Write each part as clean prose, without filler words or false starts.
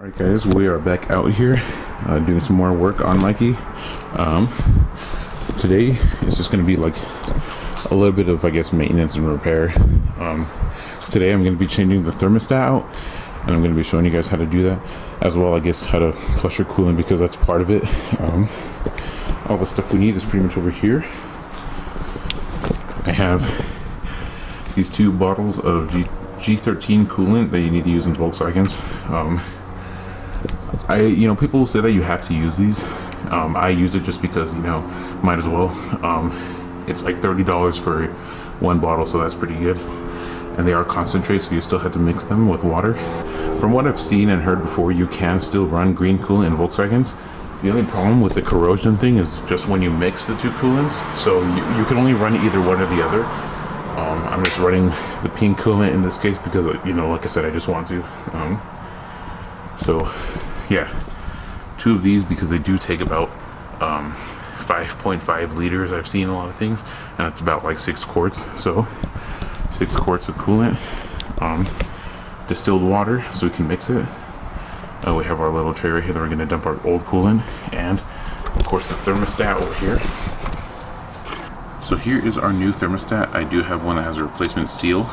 Alright guys, we are back out here doing some more work on Mikey. Today it's just going to be like a little bit of, I guess, maintenance and repair. Today I'm going to be changing the thermostat out, and I'm going to be showing you guys how to do that, as well I guess how to flush your coolant, because that's part of it. All the stuff we need is pretty much over here. I have these two bottles of G13 coolant that you need to use in Volkswagens. People will say that you have to use these. I use it just because, might as well. It's like $30 for one bottle, so that's pretty good. And they are concentrate, so you still have to mix them with water. From what I've seen and heard before, you can still run green coolant in Volkswagens. The only problem with the corrosion thing is just when you mix the two coolants, so you can only run either one or the other. I'm just running the pink coolant in this case because, like I said, I just want to. So yeah, two of these, because they do take about 5.5 liters. I've seen a lot of things, and it's about like 6 quarts. So 6 quarts of coolant, distilled water, so we can mix it. We have our little tray right here that we're going to dump our old coolant, and of course the thermostat over here. So here is our new thermostat. I do have one that has a replacement seal.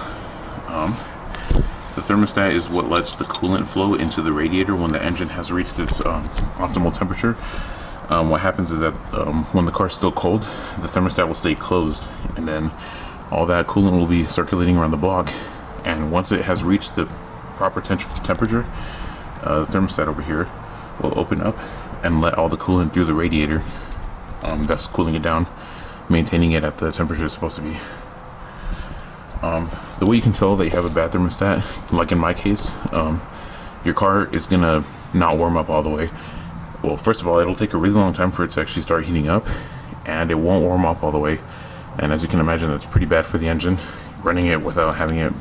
The thermostat is what lets the coolant flow into the radiator when the engine has reached its optimal temperature. What happens is that when the car is still cold, the thermostat will stay closed, and then all that coolant will be circulating around the block. And once it has reached the proper temperature, the thermostat over here will open up and let all the coolant through the radiator, thus cooling it down, maintaining it at the temperature it's supposed to be. The way you can tell that you have a bad thermostat, like in my case, your car is gonna not warm up all the way. Well, first of all, it'll take a really long time for it to actually start heating up, and it won't warm up all the way. And as you can imagine, that's pretty bad for the engine, running it without having it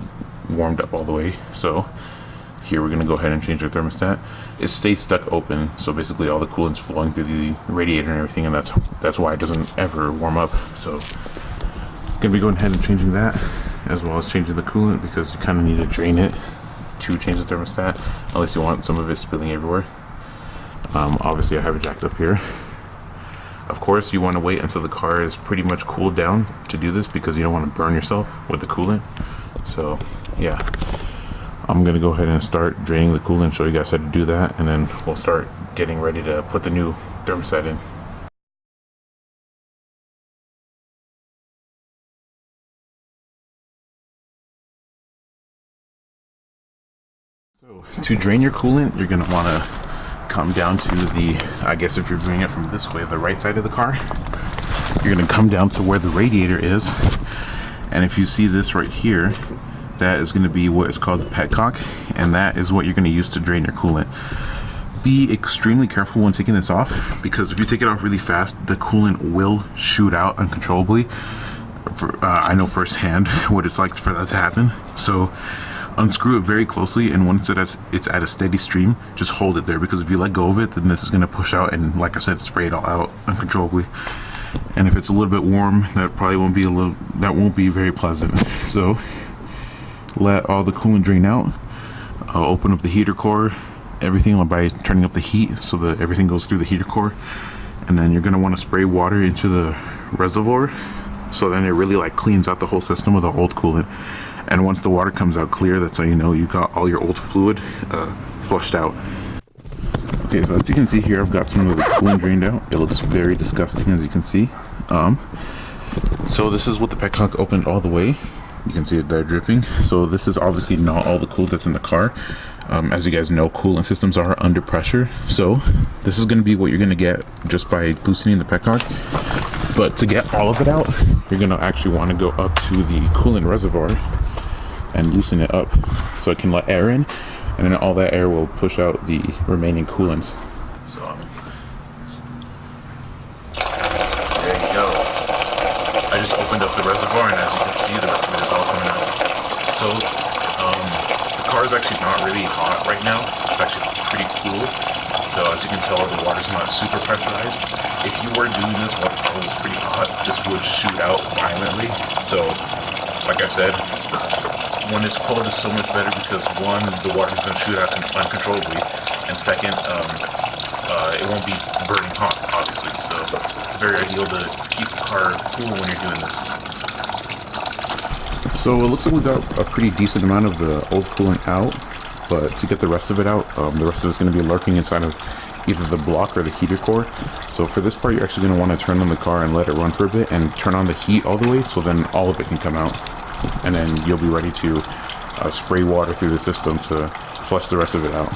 warmed up all the way. So here we're gonna go ahead and change our thermostat. It stays stuck open, so basically all the coolant's flowing through the radiator and everything, and that's why it doesn't ever warm up. So gonna be going ahead and changing that, as well as changing the coolant, because you kind of need to drain it to change the thermostat, unless you want some of it spilling everywhere. Obviously I have it jacked up here. Of course you want to wait until the car is pretty much cooled down to do this, because you don't want to burn yourself with the coolant. So yeah, I'm gonna go ahead and start draining the coolant, show you guys how to do that, and then we'll start getting ready to put the new thermostat in. So to drain your coolant, you're gonna want to come down to the, I guess if you're doing it from this way, the right side of the car, you're gonna come down to where the radiator is, and if you see this right here, that is going to be what is called the petcock, and that is what you're going to use to drain your coolant. Be extremely careful when taking this off, because if you take it off really fast, the coolant will shoot out uncontrollably. I know firsthand what it's like for that to happen. So unscrew it very closely, and once it's at a steady stream, just hold it there, because if you let go of it, then this is going to push out and, like I said, spray it all out uncontrollably. And if it's a little bit warm, that probably won't be very pleasant. So let all the coolant drain out. Open up the heater core, everything, by turning up the heat so that everything goes through the heater core. And then you're going to want to spray water into the reservoir, so then it really cleans out the whole system with the old coolant. And once the water comes out clear, that's how you know you got all your old fluid flushed out. Okay, so as you can see here, I've got some of the coolant drained out. It looks very disgusting, as you can see. So this is what the petcock opened all the way. You can see it there dripping. So this is obviously not all the coolant that's in the car. As you guys know, coolant systems are under pressure. So this is going to be what you're going to get just by loosening the petcock. But to get all of it out, you're going to actually want to go up to the coolant reservoir and loosen it up so it can let air in, and then all that air will push out the remaining coolant. So there you go. I just opened up the reservoir, and as you can see, the rest of it is all coming out. So the car is actually not really hot right now. It's actually pretty cool. So as you can tell, the water's not super pressurized. If you were doing this while the car was pretty hot, this would shoot out violently. So like I said, when it's cold, it's so much better, because one, the water's going to shoot out uncontrollably, and second, it won't be burning hot, obviously. So it's very ideal to keep the car cool when you're doing this. So it looks like we got a pretty decent amount of the old coolant out, but to get the rest of it out, the rest of it's going to be lurking inside of either the block or the heater core. So for this part, you're actually going to want to turn on the car and let it run for a bit and turn on the heat all the way, so then all of it can come out, and then you'll be ready to spray water through the system to flush the rest of it out.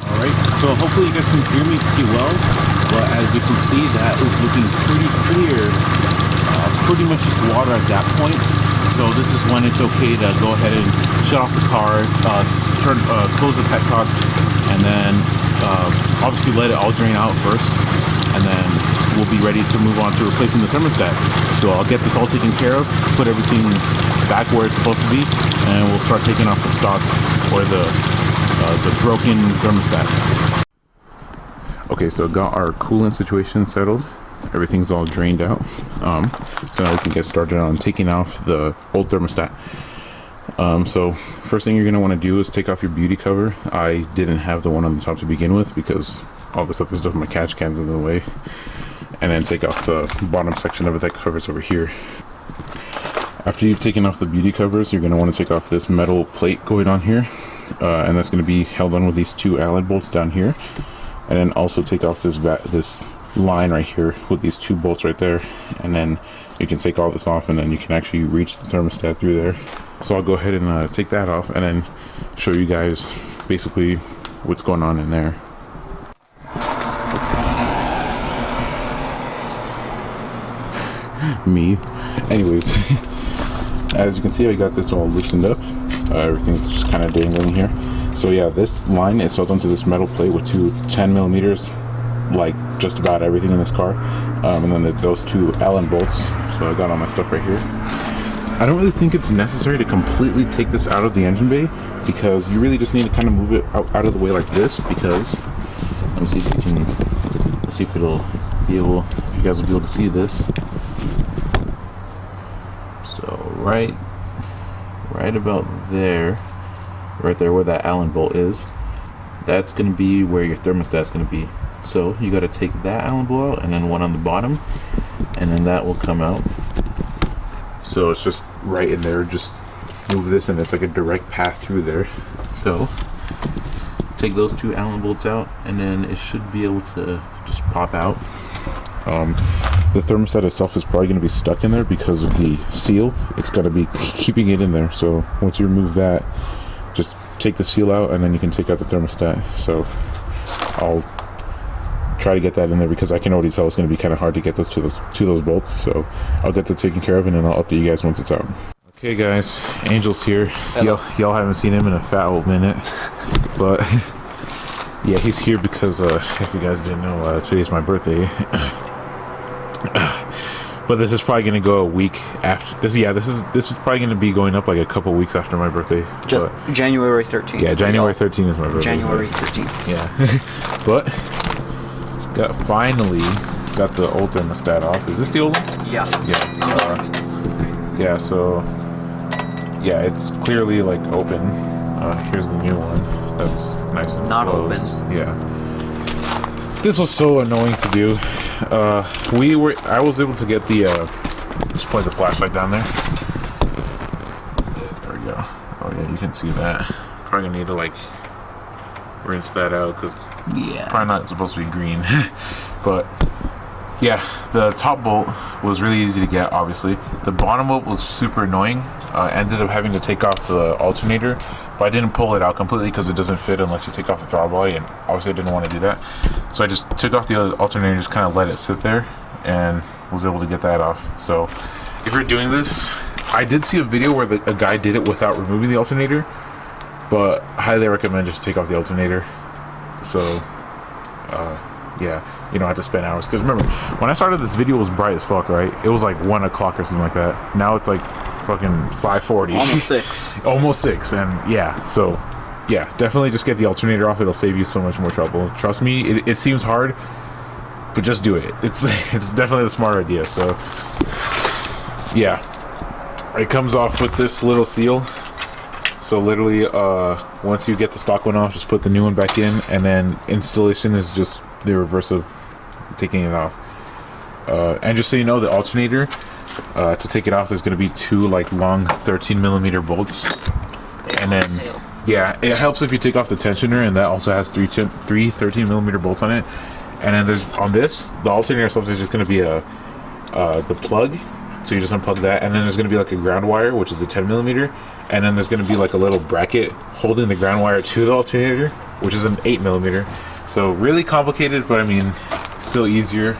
Alright, so hopefully you guys can hear me pretty well, but as you can see, that is looking pretty clear. Pretty much just water at that point. So this is when it's okay to go ahead and shut off the car, close the petcock, and then obviously let it all drain out first, and then we'll be ready to move on to replacing the thermostat. So I'll get this all taken care of, put everything back where it's supposed to be, and we'll start taking off the stock or the broken thermostat. Okay, so got our coolant situation settled. Everything's all drained out. So now we can get started on taking off the old thermostat. So first thing you're going to want to do is take off your beauty cover. I didn't have the one on the top to begin with because all the stuff is done with my catch cans in the way. And then take off the bottom section of it that covers over here. After you've taken off the beauty covers, you're going to want to take off this metal plate going on here. And that's going to be held on with these two Allen bolts down here. And then also take off this line right here with these two bolts right there, and then you can take all this off, and then you can actually reach the thermostat through there. So I'll go ahead and take that off and then show you guys basically what's going on in there. Me. Anyways, as you can see, I got this all loosened up. Everything's just kind of dangling here. So yeah, this line is held onto this metal plate with two 10 millimeters, like just about everything in this car, and then those two Allen bolts. So I got all my stuff right here. I don't really think it's necessary to completely take this out of the engine bay, because you really just need to kind of move it out of the way like this, because let me see if you can, let's see if it'll be able, if you guys will be able to see this. So right about there, right there where that Allen bolt is, that's going to be where your thermostat's going to be. So you got to take that Allen bolt out, and then one on the bottom, and then that will come out. So it's just right in there. Just move this, and it's like a direct path through there. So take those two Allen bolts out, and then it should be able to just pop out. The thermostat itself is probably going to be stuck in there because of the seal. It's going to be keeping it in there. So once you remove that, just take the seal out, and then you can take out the thermostat. So I'll try to get that in there, because I can already tell it's going to be kind of hard to get those to those bolts. So I'll get that taken care of, and then I'll update you guys once it's out. Okay guys, Angel's here. Y'all haven't seen him in a fat old minute, but yeah, he's here because if you guys didn't know, today's my birthday. But this is probably going to go a week after this. Yeah, this is probably going to be going up like a couple weeks after my birthday. Just January 13th. Yeah, January 13th is my birthday. January 13th. Yeah. But finally got the old thermostat off. Is this the old one? Yeah. Yeah. Yeah, so yeah, it's clearly like open. Here's the new one. That's nice and not closed. open. Yeah. This was so annoying to do. I was able to get the just plug the flashlight down there. There we go. Oh yeah, you can see that. Probably gonna need to like rinse that out, because yeah, probably not supposed to be green. But yeah, the top bolt was really easy to get. Obviously the bottom bolt was super annoying. Ended up having to take off the alternator, but I didn't pull it out completely because it doesn't fit unless you take off the throttle body, and obviously I didn't want to do that. So I just took off the alternator, just kind of let it sit there, and was able to get that off. So if you're doing this, I did see a video where a guy did it without removing the alternator, but I highly recommend just take off the alternator. So yeah, you don't have to spend hours, because remember when I started this video it was bright as fuck, right? It was like 1 o'clock or something like that. Now it's like fucking 5:40. Almost 6. Almost 6. And yeah, so yeah, definitely just get the alternator off. It'll save you so much more trouble. Trust me, it seems hard, but just do it. It's definitely the smart idea. So yeah, it comes off with this little seal. So literally, once you get the stock one off, just put the new one back in, and then installation is just the reverse of taking it off. And just so you know, the alternator, to take it off, there's going to be two like long 13mm bolts, and then yeah, it helps if you take off the tensioner, and that also has three 13mm bolts on it. And then there's on this, the alternator itself is just going to be the plug. So you just unplug that, and then there's going to be like a ground wire, which is a 10mm, and then there's going to be like a little bracket holding the ground wire to the alternator, which is an 8mm. So really complicated, but I mean, still easier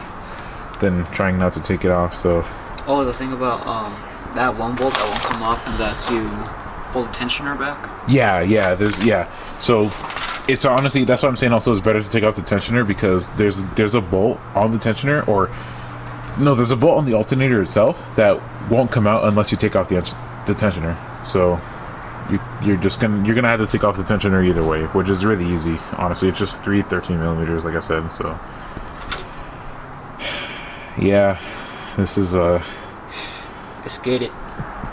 than trying not to take it off. So. Oh, the thing about that one bolt that won't come off, and that's you pull the tensioner back. Yeah. So it's honestly, that's what I'm saying. Also, it's better to take off the tensioner because there's a bolt on the tensioner, or no, there's a bolt on the alternator itself that won't come out unless you take off the tensioner. So you're gonna have to take off the tensioner either way, which is really easy. Honestly, it's just 13mm, like I said. So yeah, this is Let's get it.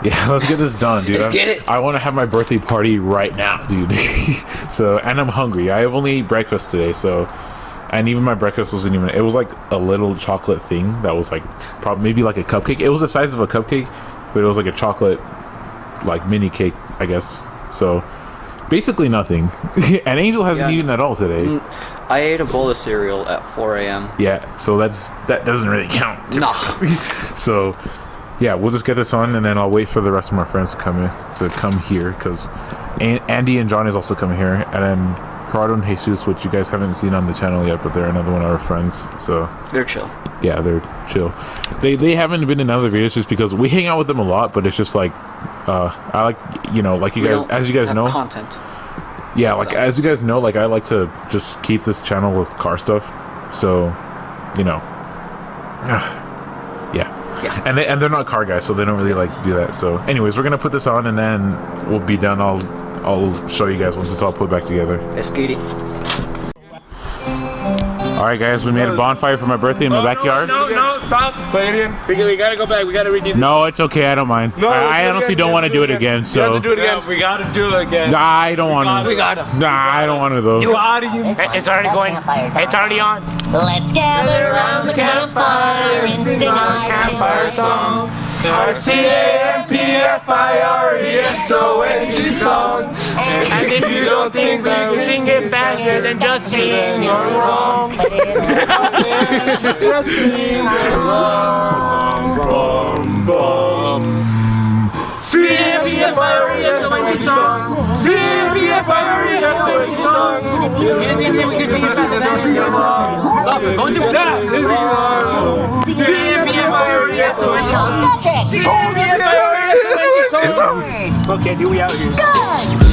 Yeah, let's get this done, dude. Let's get it. I want to have my birthday party right now, dude. So, and I'm hungry. I have only ate breakfast today, so. And even my breakfast wasn't even, it was like a little chocolate thing that was like probably maybe like a cupcake. It was the size of a cupcake, but it was like a chocolate like mini cake, I guess. So basically nothing. And Angel hasn't eaten at all today. I ate a bowl of cereal at 4 a.m. Yeah, so that doesn't really count. Nah. So yeah, we'll just get this on, and then I'll wait for the rest of my friends to come here, because Andy and John is also coming here, and then Gerardo and Jesus, which you guys haven't seen on the channel yet, but they're another one of our friends. So They're chill. Yeah, they're chill. They haven't been in other videos just because we hang out with them a lot, but it's just like I like, you know, like you guys, as you guys know, content. Yeah, like as you guys know, like I like to just keep this channel with car stuff. So, you know, yeah. And they're not car guys, so they don't really like do that. So, anyways, we're gonna put this on, and then we'll be done. I'll show you guys once it's all put back together. Let's get it. Alright guys, we made a bonfire for my birthday in my backyard. No, stop. Play it in. We gotta go back. We gotta redo this. No, it's okay. I don't mind. No, I honestly don't want to do it again. So. You have to do it again. Yeah, we gotta do it again. Nah, I don't want to. We gotta. Nah, I don't want to though. You out of here. It's already going. It's already on. Let's gather around the campfire and sing our campfire song. Our CAMPFIRESONG song. And if you don't think we can sing it faster, then just sing you're wrong. Just sing you're wrong. Bum, bum. CAMPFIRESONG song. CAMPFIRESONG song. And if you can sing it faster, then sing you're wrong. Don't do that. CAMPFIRESONG song. Okay, do we out here? Good!